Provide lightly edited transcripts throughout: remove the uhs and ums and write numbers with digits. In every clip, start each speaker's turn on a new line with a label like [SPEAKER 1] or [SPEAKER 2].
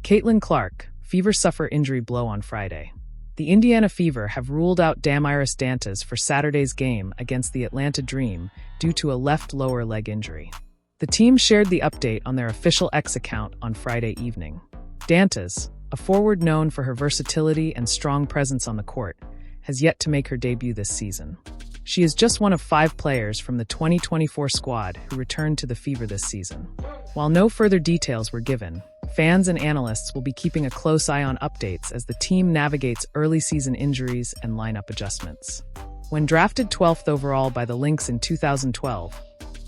[SPEAKER 1] Caitlin Clark, Fever suffer injury blow on Friday. The Indiana Fever have ruled out Damiris Dantas for Saturday's game against the Atlanta Dream due to a left lower leg injury. The team shared the update on their official X account on Friday evening. Dantas, a forward known for her versatility and strong presence on the court, has yet to make her debut this season. She is just one of 5 players from the 2024 squad who returned to the Fever this season. While no further details were given, fans and analysts will be keeping a close eye on updates as the team navigates early season injuries and lineup adjustments. When drafted 12th overall by the Lynx in 2012,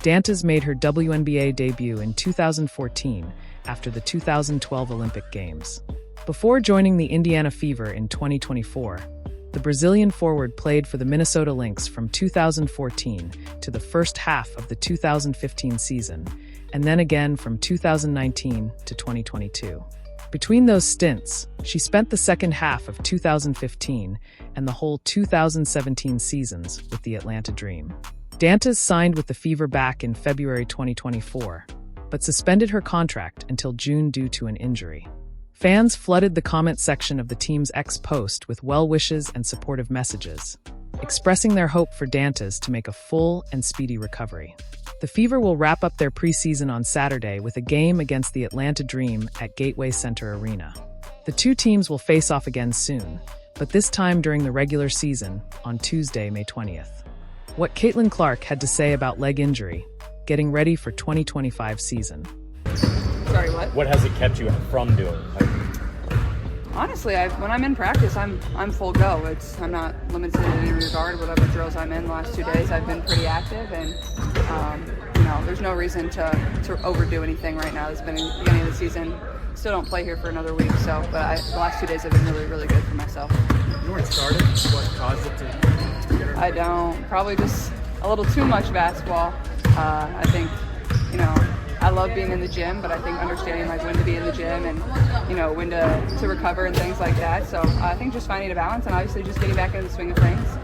[SPEAKER 1] Dantas made her WNBA debut in 2014 after the 2012 Olympic Games. Before joining the Indiana Fever in 2024, the Brazilian forward played for the Minnesota Lynx from 2014 to the first half of the 2015 season, and then again from 2019 to 2022. Between those stints, she spent the second half of 2015 and the whole 2017 seasons with the Atlanta Dream. Dantas signed with the Fever back in February 2024, but suspended her contract until June due to an injury. Fans flooded the comment section of the team's X post with well wishes and supportive messages, expressing their hope for Dantas to make a full and speedy recovery. The Fever will wrap up their preseason on Saturday with a game against the Atlanta Dream at Gateway Center Arena. The two teams will face off again soon, but this time during the regular season on Tuesday, May 20th. What Caitlin Clark had to say about leg injury, getting ready for 2025 season.
[SPEAKER 2] Sorry, what?
[SPEAKER 3] What has it kept you from doing?
[SPEAKER 2] Honestly, when I'm in practice, I'm full go. I'm not limited in any regard. Whatever drills I'm in the last 2 days, I've been pretty active, and there's no reason to overdo anything right now. It's been the beginning of the season. Still don't play here for another week, the last 2 days have been really, really good for myself.
[SPEAKER 4] You weren't started. What caused it to get her?
[SPEAKER 2] I don't. Probably just a little too much basketball. I think, I love being in the gym, but I think understanding when to be in the gym and when to recover and things like that. So I think just finding a balance and obviously just getting back into the swing of things.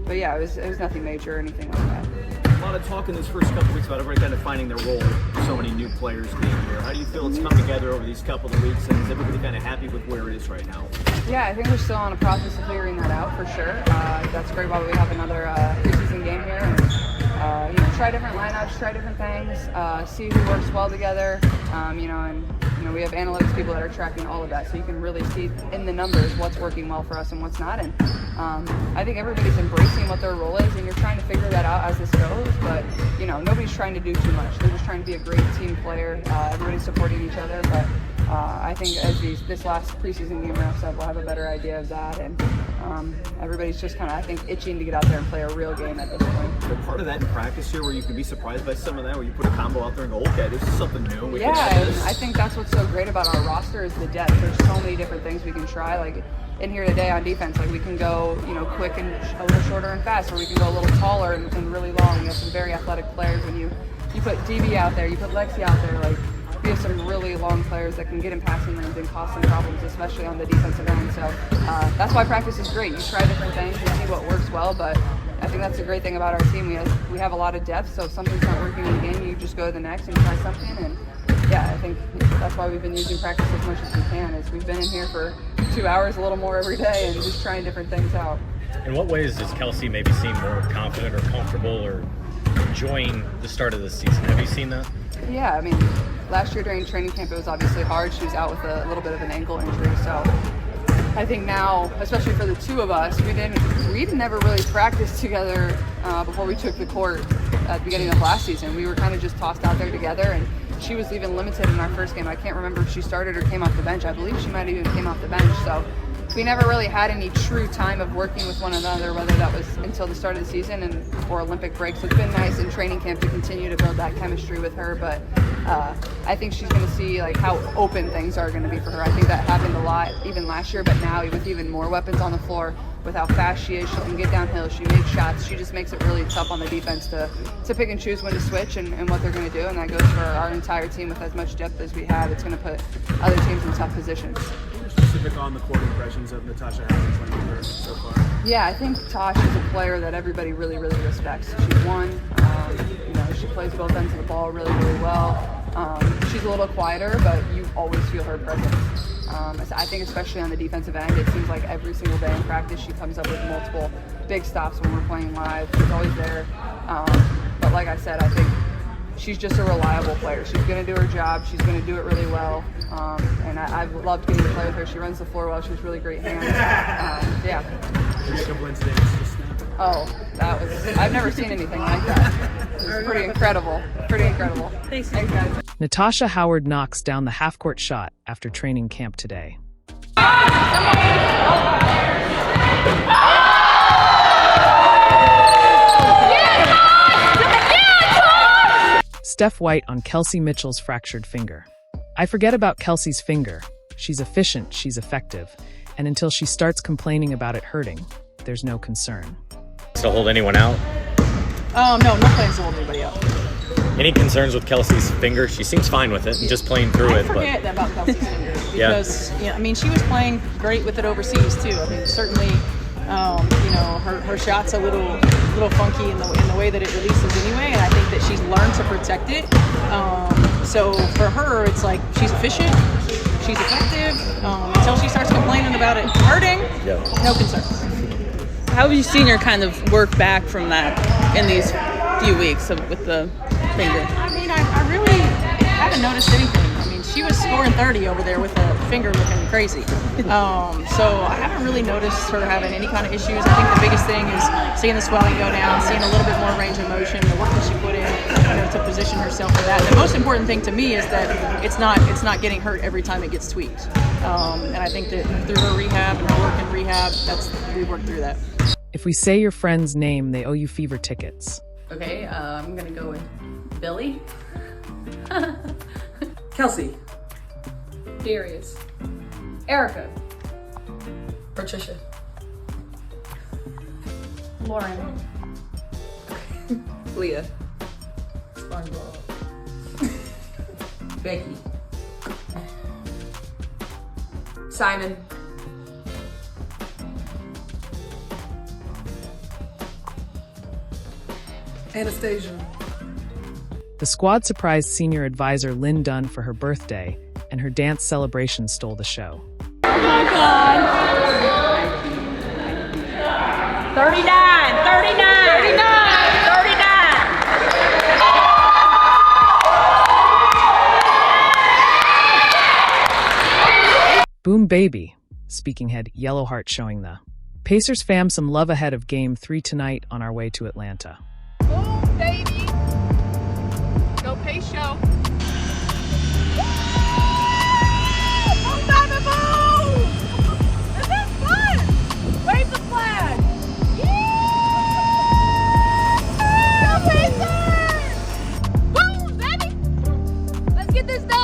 [SPEAKER 2] But yeah, it was nothing major or anything like that.
[SPEAKER 4] A lot of talk in these first couple weeks about everybody kind of finding their role. So many new players being here. How do you feel it's come together over these couple of weeks, and is everybody kind of happy with where it is right now?
[SPEAKER 2] Yeah, I think we're still in a process of figuring that out for sure. That's great why we have another preseason game here. And, try different lineups, try different things, see who works well together, and we have analytics people that are tracking all of that, so you can really see in the numbers what's working well for us and what's not. And I think everybody's embracing what their role is, and you're trying to figure that out as this goes. But nobody's trying to do too much. They're just trying to be a great team player. Everybody's supporting each other, but I think as this last preseason game wraps up, we'll have a better idea of that. And everybody's just kind of, I think, itching to get out there and play a real game at this point.
[SPEAKER 4] But part of that in practice here, where you can be surprised by some of that, where you put a combo out there and go, okay, this is something new.
[SPEAKER 2] Yeah, and I think that's what's so great about our roster is the depth. There's so many different things we can try. Like in here today on defense, we can go, quick and a little shorter and fast, or we can go a little taller and really long. We have some very athletic players. When you put DB out there, you put Lexi out there, we have some really long players that can get in passing lanes and cause some problems, especially on the defensive end. So that's why practice is great. You try different things, you see what works well, but I think that's the great thing about our team. We have a lot of depth, so if something's not working in the game, you just go to the next and try something. And yeah, I think that's why we've been using practice as much as we can. Is we've been in here for 2 hours, a little more every day, and just trying different things out.
[SPEAKER 3] In what ways does Kelsey maybe seem more confident or comfortable or enjoying the start of the season? Have you seen that?
[SPEAKER 2] Yeah, last year during training camp it was obviously hard. She was out with a little bit of an ankle injury, so I think now, especially for the two of us, we never really practiced together before we took the court at the beginning of last season. We were kind of just tossed out there together, and she was even limited in our first game. I can't remember if she started or came off the bench. I believe she might have even came off the bench. So we never really had any true time of working with one another, whether that was until the start of the season or Olympic break. So it's been nice in training camp to continue to build that chemistry with her. But I think she's going to see how open things are going to be for her. I think that happened a lot even last year, but now with even more weapons on the floor, with how fast she is, she can get downhill, she makes shots. She just makes it really tough on the defense to pick and choose when to switch and what they're going to do. And that goes for our entire team. With as much depth as we have, it's going to put other teams in tough positions.
[SPEAKER 4] Specific on the court impressions of Natasha Howard's playing with her so far?
[SPEAKER 2] Yeah, I think Tosh is a player that everybody really, really respects. She's won. She plays both ends of the ball really, really well. She's a little quieter, but you always feel her presence. I think especially on the defensive end, it seems like every single day in practice she comes up with multiple big stops when we're playing live. She's always there. But like I said, I think she's just a reliable player. She's going to do her job. She's going to do it really well. And I've loved getting to play with her. She runs the floor well. She has really great hands. Yeah. Oh, I've never seen anything like that. It was pretty incredible. Pretty incredible. Thanks guys.
[SPEAKER 1] Natasha Howard knocks down the half-court shot after training camp today. Steph White on Kelsey Mitchell's fractured finger. I forget about Kelsey's finger. She's efficient, she's effective, and until she starts complaining about it hurting, there's no concern.
[SPEAKER 3] To hold anyone out?
[SPEAKER 5] No plans to hold anybody out.
[SPEAKER 3] Any concerns with Kelsey's finger? She seems fine with it and just playing through it.
[SPEAKER 5] I forget about Kelsey's finger because I mean, she was playing great with it overseas too. I mean, certainly, her shot's a little funky in the way that it releases anyway, and I think that she's learned to protect it. So for her, it's like she's efficient, she's effective. Until she starts complaining about it hurting, no concerns.
[SPEAKER 6] How have you seen her kind of work back from that in these few weeks with the finger?
[SPEAKER 5] I mean, I really haven't noticed anything. I mean, she was scoring 30 over there with the finger looking crazy. So I haven't really noticed her having any kind of issues. I think the biggest thing is seeing the swelling go down, seeing a little bit more range of motion, the work that she put in, to position herself for that. And the most important thing to me is that it's not getting hurt every time it gets tweaked. And I think that through her rehab and her work in rehab, we worked through that.
[SPEAKER 1] If we say your friend's name, they owe you Fever tickets.
[SPEAKER 7] Okay, I'm gonna go with Billy.
[SPEAKER 8] Kelsey.
[SPEAKER 7] Darius. Erica.
[SPEAKER 8] Patricia.
[SPEAKER 7] Lauren.
[SPEAKER 8] Leah.
[SPEAKER 7] SpongeBob.
[SPEAKER 8] Becky.
[SPEAKER 7] Simon.
[SPEAKER 8] Anastasia.
[SPEAKER 1] The squad surprised senior advisor Lynn Dunn for her birthday, and her dance celebration stole the show.
[SPEAKER 6] Oh my God! 39! 39!
[SPEAKER 1] Boom baby, speaking head Yellow Heart showing the Pacers fam some love ahead of Game 3 tonight on our way to Atlanta.
[SPEAKER 2] Boom, baby. Go Pace Show. Boom, baby, boom! This is fun! Wave the flag! Yeah! Go Pacers! Boom, baby! Let's get this done!